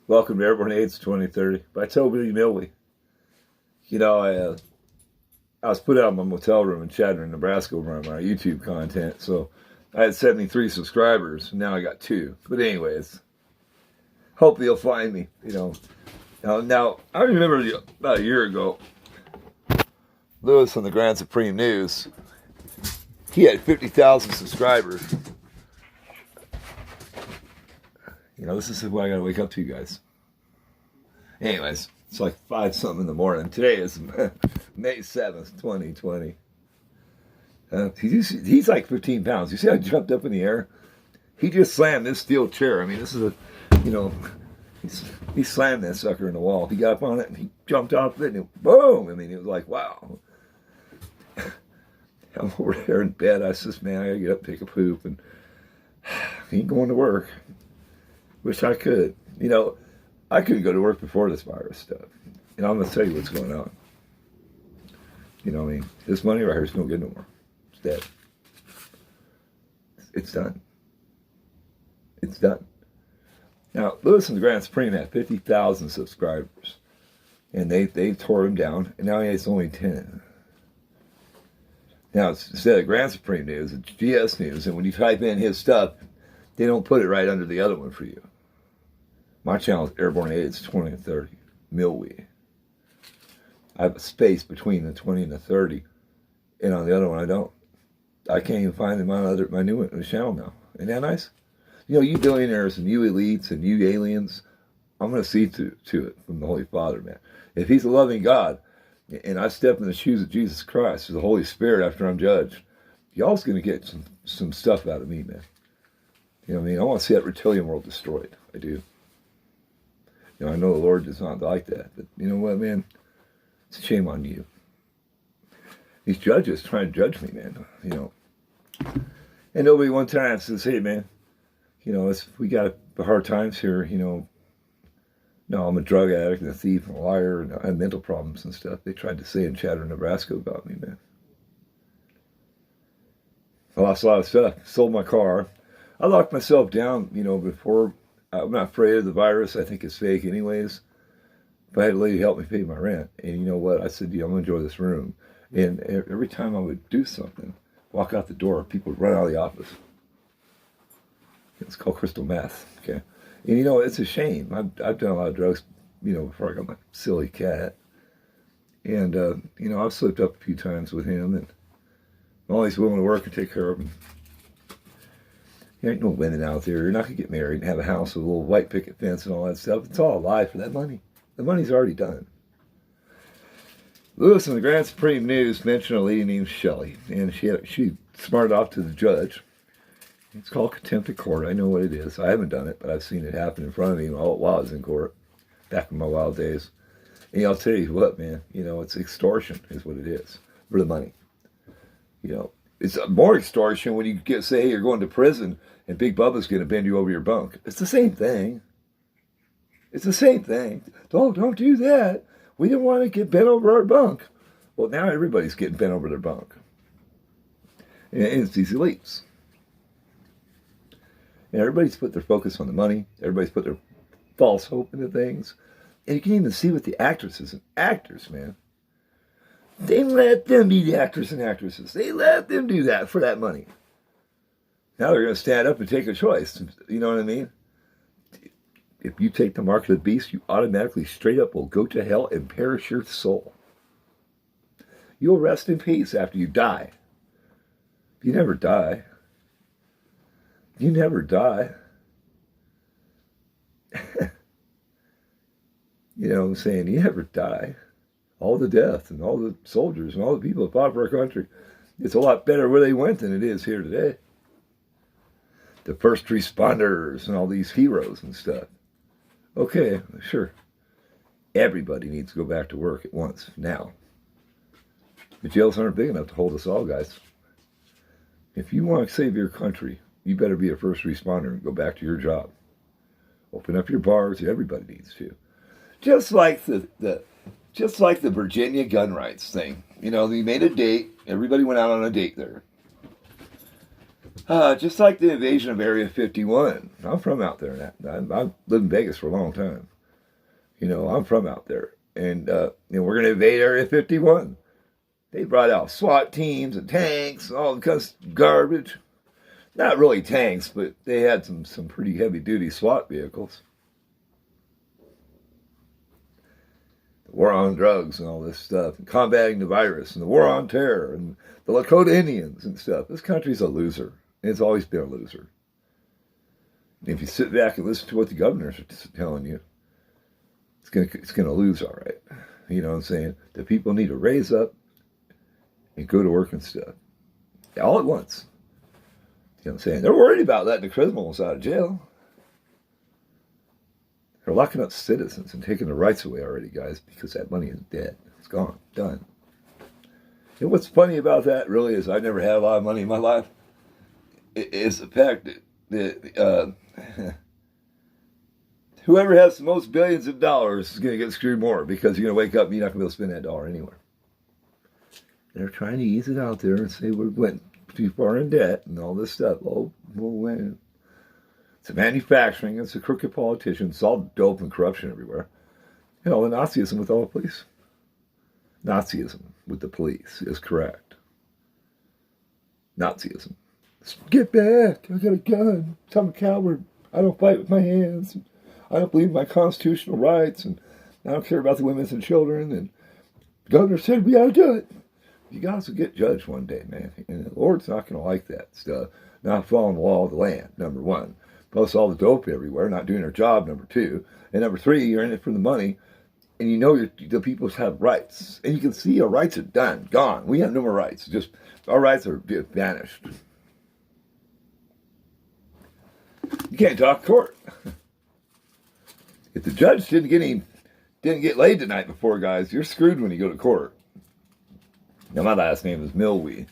Welcome to Airborne AIDS 2030 by Toby Millway. I was put out in my motel room in Chadron, Nebraska over on my YouTube content. So I had 73 subscribers. Now I got 2. But anyways, hopefully you'll find me. Now I remember about a year ago, Lewis on the Grand Supreme News, he had 50,000 subscribers. This is what I gotta wake up to, guys. Anyways, it's like 5 something in the morning. Today is May 7th, 2020. He's like 15 pounds. You see how he jumped up in the air? He just slammed this steel chair. I mean, this is he slammed that sucker in the wall. He got up on it and he jumped off of it and boom! I mean, it was like, wow. I'm over there in bed. I says, man, I gotta get up, take a poop, and he ain't going to work. Wish I could. I couldn't go to work before this virus stuff. I'm going to tell you what's going on. This money right here is no good no more. It's dead. It's done. It's done. Now, Lewis and the Grand Supreme had 50,000 subscribers. And they tore him down, and now he has only 10. Now, instead of Grand Supreme News, it's GS News, and when you type in his stuff, they don't put it right under the other one for you. My channel is Airborne AIDS 20 and 30, Millway. I have a space between the 20 and the 30, and on the other one I don't. I can't even find my new channel now. Isn't that nice? You billionaires and you elites and you aliens, I'm going to see to it from the Holy Father, man. If he's a loving God, and I step in the shoes of Jesus Christ, the Holy Spirit after I'm judged, y'all's going to get some stuff out of me, man. I want to see that reptilian world destroyed. I do. I know the Lord does not like that, but you know what, man? It's a shame on you. These judges trying to judge me, man. And nobody one time says, hey, man, we got hard times here, No, I'm a drug addict and a thief and a liar and I have mental problems and stuff. They tried to say in Chadron, Nebraska about me, man. I lost a lot of stuff. Sold my car. I locked myself down, before. I'm not afraid of the virus. I think it's fake anyways. But I had a lady help me pay my rent. And you know what? I said, I'm going to enjoy this room. And every time I would do something, walk out the door, people would run out of the office. It's called crystal meth, okay? And it's a shame. I've done a lot of drugs, before I got my silly cat. And, I've slipped up a few times with him. And I'm always willing to work and take care of him. There ain't no women out there. You're not going to get married and have a house with a little white picket fence and all that stuff. It's all a lie for that money. The money's already done. Lewis in the Grand Supreme News mentioned a lady named Shelley, and she smarted off to the judge. It's called contempt of court. I know what it is. I haven't done it, but I've seen it happen in front of me while I was in court, back in my wild days. And I'll tell you what, man, it's extortion is what it is for the money. It's more extortion when you say you're going to prison and Big Bubba's going to bend you over your bunk. It's the same thing. It's the same thing. Don't do that. We didn't want to get bent over our bunk. Well, now everybody's getting bent over their bunk. And it's these elites. And everybody's put their focus on the money. Everybody's put their false hope into things. And you can even see with the actresses and actors, man. They let them be the actors and actresses. They let them do that for that money. Now they're going to stand up and take a choice. You know what I mean? If you take the mark of the beast, you automatically straight up will go to hell and perish your soul. You'll rest in peace after you die. You never die. You never die. You know what I'm saying? You never die. All the death and all the soldiers and all the people that fought for our country. It's a lot better where they went than it is here today. The first responders and all these heroes and stuff. Okay, sure. Everybody needs to go back to work at once, now. The jails aren't big enough to hold us all, guys. If you want to save your country, you better be a first responder and go back to your job. Open up your bars. Everybody needs to. Just like the Virginia gun rights thing. They made a date. Everybody went out on a date there. Just like the invasion of Area 51. I'm from out there. I lived in Vegas for a long time. I'm from out there. And, we're going to invade Area 51. They brought out SWAT teams and tanks and all the kinds of garbage. Not really tanks, but they had some pretty heavy-duty SWAT vehicles. The war on drugs and all this stuff, and combating the virus, and the war on terror, and the Lakota Indians and stuff. This country's a loser. And it's always been a loser. And if you sit back and listen to what the governors are telling you, it's gonna lose all right. You know what I'm saying? The people need to raise up and go to work and stuff. All at once. You know what I'm saying? They're worried about letting the criminals out of jail. They're locking up citizens and taking their rights away already, guys, because that money is dead. It's gone. Done. And what's funny about that, really, is I've never had a lot of money in my life. Is the fact that whoever has the most billions of dollars is going to get screwed more, because you're going to wake up and you're not going to be able to spend that dollar anywhere. They're trying to ease it out there and say we went too far in debt and all this stuff. Oh, we'll win. It's a manufacturing. It's a crooked politicians. It's all dope and corruption everywhere. The Nazism with all the police. Nazism with the police is correct. Nazism. Get back. I got a gun. I'm a coward. I don't fight with my hands. I don't believe in my constitutional rights. And I don't care about the women and children. And the governor said we got to do it. You guys will get judged one day, man. And the Lord's not going to like that stuff. Not following the law of the land, number one. Plus all the dope everywhere, not doing their job, number two. And number three, you're in it for the money. And the people have rights. And you can see our rights are done, gone. We have no more rights. Just our rights are vanished. You can't talk court. If the judge didn't get laid the night before, guys, you're screwed when you go to court. Now, my last name is Milwee.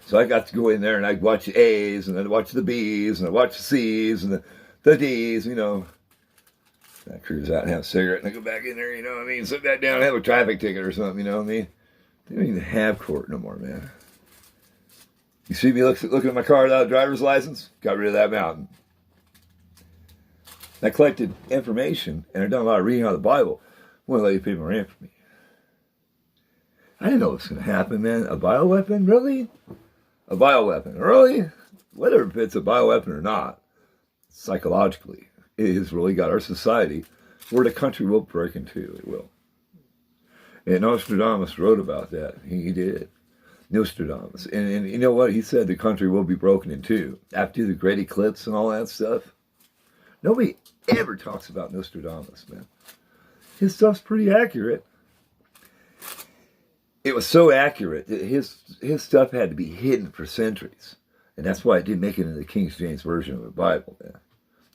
So I got to go in there and I'd watch the A's and I'd watch the B's and I'd watch the C's and the D's, I cruise out and have a cigarette and I go back in there, sit back down and have a traffic ticket or something, They don't even have court no more, man. You see me looking at my car without a driver's license? Got rid of that mountain. I collected information and I've done a lot of reading on the Bible. I want to let you pay my rent for me. I didn't know it was going to happen, man. A bioweapon? Really? A bioweapon? Really? Whether if it's a bioweapon or not, psychologically, it has really got our society where the country will break into. It will. And Nostradamus wrote about that. He did. Nostradamus. And you know what? He said the country will be broken in two. After the great eclipse and all that stuff. Nobody ever talks about Nostradamus, man. His stuff's pretty accurate. It was so accurate that his stuff had to be hidden for centuries. And that's why it didn't make it into the King James Version of the Bible. Man.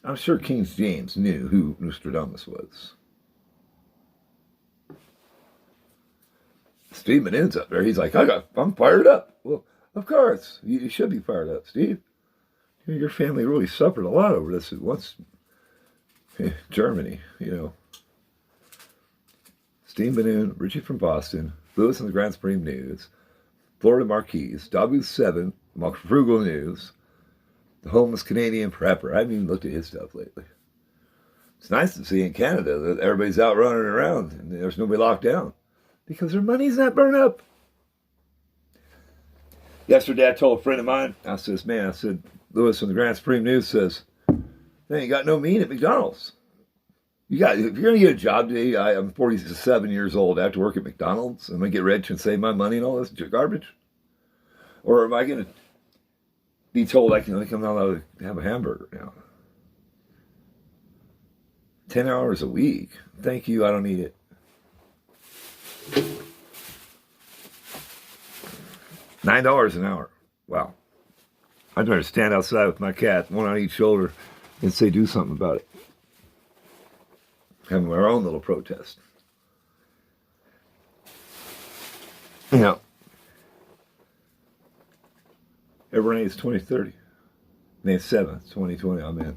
I'm sure King James knew who Nostradamus was. Steve Mnuchin's up there. He's like, I'm fired up. Well, of course. You should be fired up, Steve. Your family really suffered a lot over this once. Germany, Steve Mnuchin, Richie from Boston, Lewis and the Grand Supreme News, Florida Marquise, W7, Frugal News, the homeless Canadian prepper. I haven't even looked at his stuff lately. It's nice to see in Canada that everybody's out running around and there's nobody locked down because their money's not burned up. Yesterday I told a friend of mine, I said, Lewis from the Grand Supreme News says, they ain't got no meat at McDonald's. If you're going to get a job today, I'm 47 years old. I have to work at McDonald's. I'm going to get rich and save my money and all this garbage? Or am I going to be told I can only come out to have a hamburger now? 10 hours a week. Thank you, I don't need it. $9 an hour. Wow. I'd rather stand outside with my cat, one on each shoulder, and say do something about it. Having our own little protest. Every night is 2030. May 7th, 2020, I'm in.